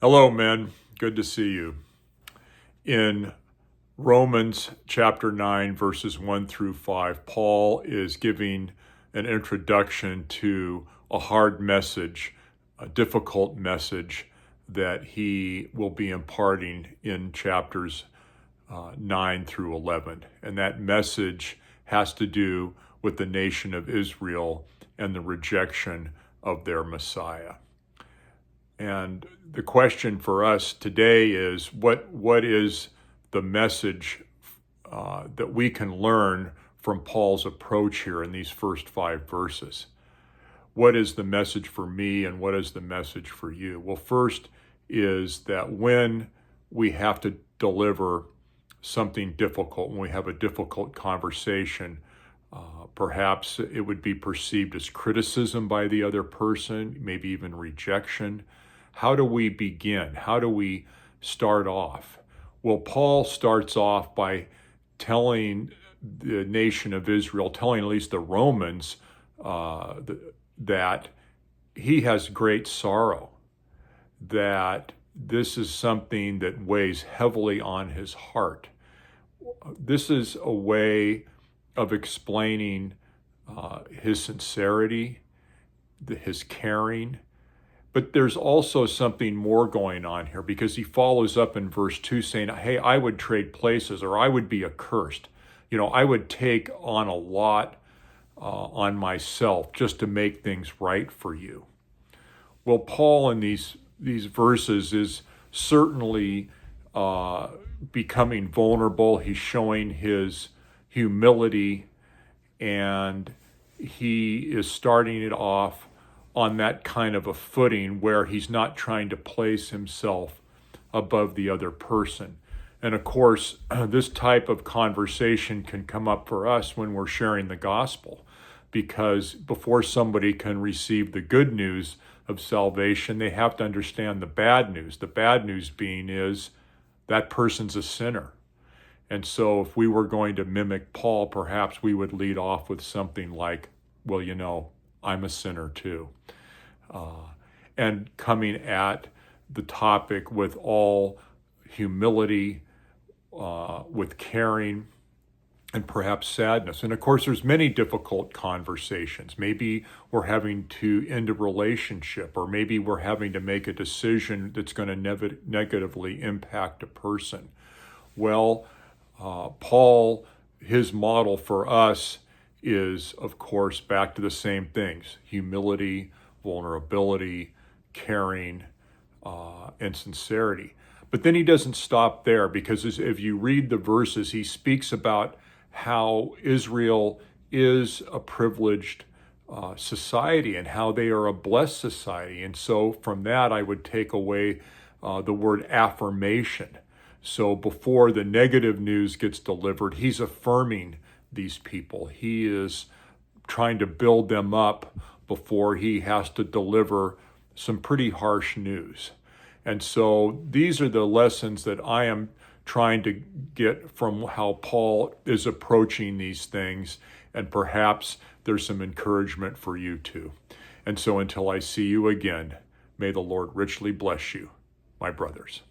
Hello, men. Good to see you. In Romans chapter 9, verses 1 through 5, Paul is giving an introduction to a hard message, a difficult message that he will be imparting in chapters 9 through 11. And that message has to do with the nation of Israel and the rejection of their Messiah. And the question for us today is, what is the message that we can learn from Paul's approach here in these first 5 verses? What is the message for me and what is the message for you? Well, first is that when we have to deliver something difficult, when we have a difficult conversation, perhaps it would be perceived as criticism by the other person, maybe even rejection. How do we begin? How do we start off? Well, Paul starts off by telling the nation of Israel, telling at least the Romans, that he has great sorrow, that this is something that weighs heavily on his heart. This is a way of explaining his sincerity, his caring. But there's also something more going on here, because he follows up in verse 2 saying, hey, I would trade places, or I would be accursed. I would take on a lot on myself just to make things right for you. Well, Paul in these verses is certainly becoming vulnerable. He's showing his humility, and he is starting it off on that kind of a footing where he's not trying to place himself above the other person. And of course, this type of conversation can come up for us when we're sharing the gospel, because before somebody can receive the good news of salvation, they have to understand the bad news. The bad news being is that person's a sinner. And so if we were going to mimic Paul, perhaps we would lead off with something like, well, I'm a sinner too. And coming at the topic with all humility, with caring, and perhaps sadness. And of course, there's many difficult conversations. Maybe we're having to end a relationship, or maybe we're having to make a decision that's going to negatively impact a person. Well, Paul, his model for us is, of course, back to the same things: humility, vulnerability, caring, and sincerity. But then he doesn't stop there, because if you read the verses, he speaks about how Israel is a privileged society and how they are a blessed society. And so from that, I would take away the word affirmation. So before the negative news gets delivered, he's affirming these people. He is trying to build them up before he has to deliver some pretty harsh news. And so these are the lessons that I am trying to get from how Paul is approaching these things, and perhaps there's some encouragement for you too. And so until I see you again, may the Lord richly bless you, my brothers.